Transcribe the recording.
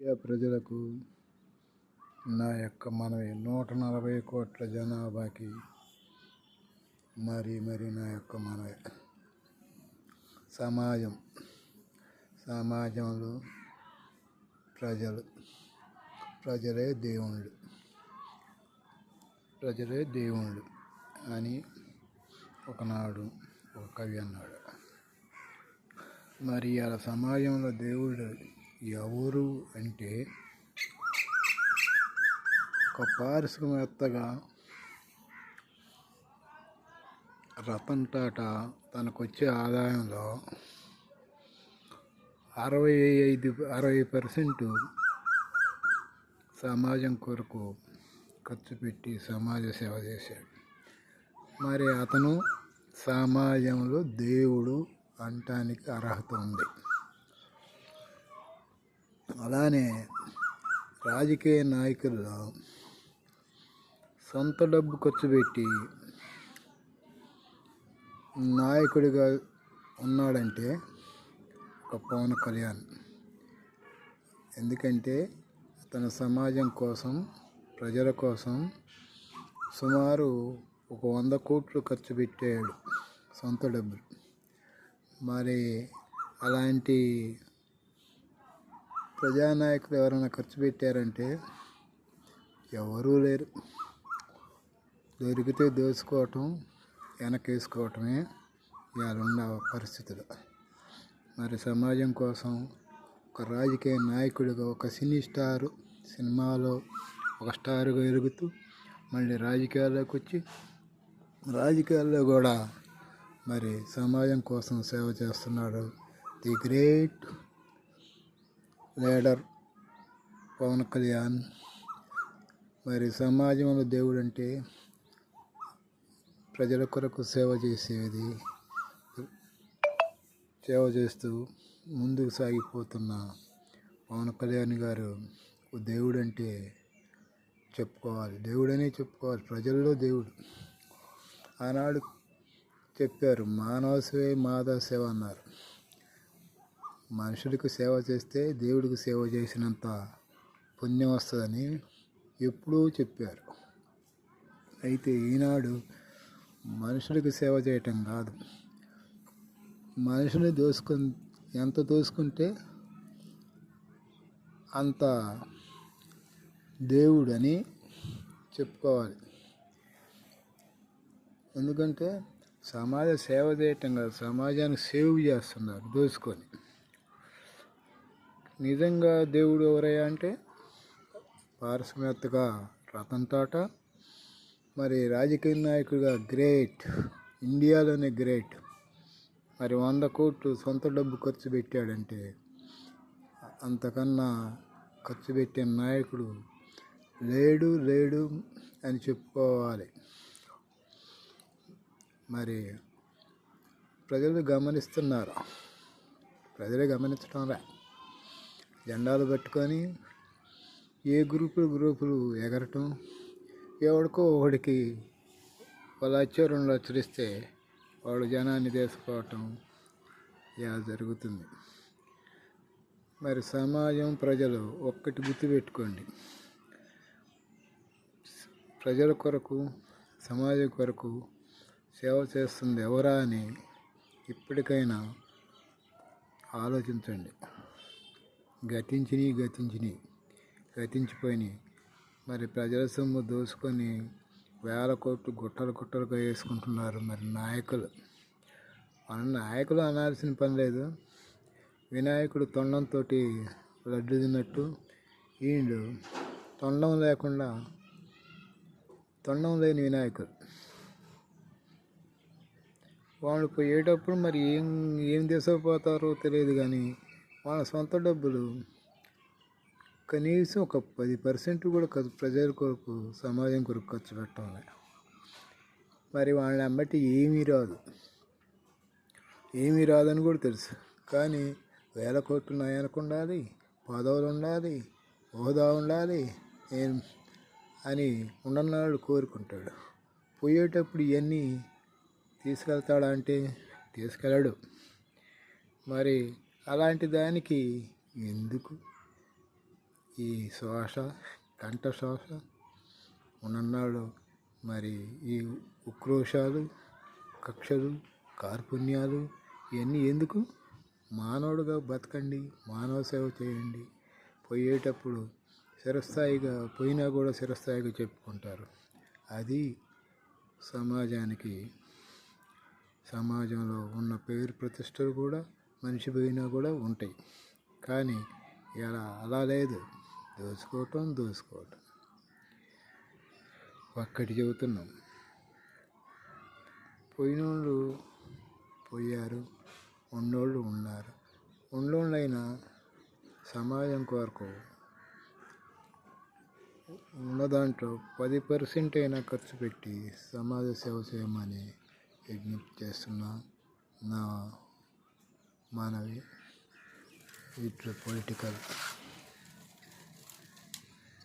India ప్రజలకు నా యొక్క మనవి 140 కోట్ల జనాభాకి మరి నా యొక్క మనవి. సమాజంలో ప్రజలే దేవుళ్ళు అని ఒకనాడు ఒక కవి అన్నాడు. మరి అలా సమాజంలో దేవుడు ఎవరు అంటే ఒక పారిశ్రామికవేత్తగా రతన్ టాటా తనకొచ్చే ఆదాయంలో 60% సమాజం కొరకు ఖర్చు పెట్టి సమాజ సేవ చేశాడు. మరి అతను సమాజంలో దేవుడు అనటానికి అర్హత ఉంది. అలానే రాజకీయ నాయకుల్లో సొంత డబ్బు ఖర్చు పెట్టి నాయకుడిగా ఉన్నాడంటే ఒక పవన్ కళ్యాణ్. ఎందుకంటే తన సమాజం కోసం, ప్రజల కోసం సుమారు ఒక 100 కోట్లు ఖర్చు పెట్టాడు సొంత డబ్బులు. మరి అలాంటి ప్రజానాయకులు ఎవరైనా ఖర్చు పెట్టారంటే ఎవరూ లేరు. దొరికితే దోచుకోవటం, వెనకేసుకోవటమే ఇవాళ ఉన్న పరిస్థితులు. మరి సమాజం కోసం ఒక రాజకీయ నాయకుడిగా, ఒక సినిమాలో ఒక స్టార్గా ఎదుగుతూ మళ్ళీ రాజకీయాల్లోకి వచ్చి రాజకీయాల్లో కూడా మరి సమాజం కోసం సేవ చేస్తున్నాడు the great leader Pawan Kalyan. మరి సమాజంలో దేవుడు అంటే ప్రజల కొరకు సేవ చేస్తూ ముందుకు సాగిపోతున్న పవన్ కళ్యాణ్ గారు దేవుడు అంటే దేవుడనే చెప్పుకోవాలి. ప్రజల్లో దేవుడు. ఆనాడు చెప్పారు, మానవ సేవ మాధవ సేవ అన్నారు. మనుషులకు సేవ చేస్తే దేవుడికి సేవ చేసినంత పుణ్యం వస్తుందని ఎప్పుడూ చెప్పారు. అయితే ఈనాడు మనుషులకు సేవ చేయటం కాదు, మనుషుని ఎంత దోసుకుంటే అంత దేవుడు అని చెప్పుకోవాలి. ఎందుకంటే సమాజ సేవ చేయటం కాదు, సమాజానికి సేవ్ చేస్తున్నారు దోసుకొని. నిజంగా దేవుడు ఎవరయ్యా అంటే పారిశ్రామికవేత్తగా రతన్ టాటా, మరి రాజకీయ నాయకుడిగా గ్రేట్, ఇండియాలోనే గ్రేట్. మరి 100 కోట్లు సొంత డబ్బు ఖర్చు పెట్టాడంటే అంతకన్నా ఖర్చు పెట్టే నాయకుడు లేడు అని చెప్పుకోవాలి. మరి ప్రజలు గమనిస్తున్నారు. ప్రజలే గమనించడంలా జెండాలు పట్టుకొని ఏ గ్రూపులు ఎగరటం, ఎవడికో ఒకడికి 1 లక్ష 2 లక్షలు ఇస్తే వాడు జనాన్ని తీసుకోవటం ఇలా జరుగుతుంది. మరి సమాజం, ప్రజలు ఒక్కటి గుర్తుపెట్టుకోండి, ప్రజల కొరకు, సమాజం కొరకు సేవ చేస్తుంది ఎవరా అని ఇప్పటికైనా ఆలోచించండి. గతించిపోయినాయి. మరి ప్రజల సొమ్ము దోసుకొని 1000 కోట్లు గుట్టలుగా వేసుకుంటున్నారు. మరి నాయకులు అనాల్సిన పని లేదు. వినాయకుడు తొండంతో లడ్డు తిన్నట్టు వీళ్ళు తొండం లేని వినాయకుడు. వాళ్ళు పోయేటప్పుడు మరి ఏం తీసుకుపోతారో తెలియదు, కానీ వాళ్ళ సొంత డబ్బులు కనీసం ఒక 10% కూడా ప్రజల కొరకు, సమాజం కొరకు ఖర్చు పెట్టాలి. మరి వాళ్ళని అమ్మటి ఏమీ రాదని కూడా తెలుసు, కానీ 1000 కోట్లు నాయనకు ఉండాలి, పదవులు ఉండాలి, హోదా ఉండాలి అని ఉండన్నాడు కోరుకుంటాడు. పోయేటప్పుడు ఇవన్నీ తీసుకెళ్తాడా అంటే తీసుకెళ్ళడు. మరి అలాంటి దానికి ఎందుకు ఈ శ్వాస కంఠశ్వాస ఉన్నన్నాళ్ళు మరి ఈ ఉక్రోషాలు కక్షలు కార్పుణ్యాలు ఇవన్నీ ఎందుకు? మానవుడుగా బతకండి, మానవ సేవ చేయండి. పోయేటప్పుడు చిరస్థాయిగా పోయినా కూడా చిరస్థాయిగా చెప్పుకుంటారు. అది సమాజంలో ఉన్న పేరు ప్రతిష్టలు కూడా మనిషి పోయినా కూడా ఉంటాయి. కానీ ఇలా అలా లేదు. దోచుకోవటం ఒక్కటి చెబుతున్నాం. పోయినోళ్ళు పోయారు, ఉన్నోళ్ళు ఉన్నారు. ఉన్నోళ్ళైనా సమాజం కొరకు ఉన్న దాంట్లో 10% అయినా ఖర్చు పెట్టి సమాజ సేవ చేయమని విజ్ఞప్తి చేస్తున్నా. నా మనవి. It's political.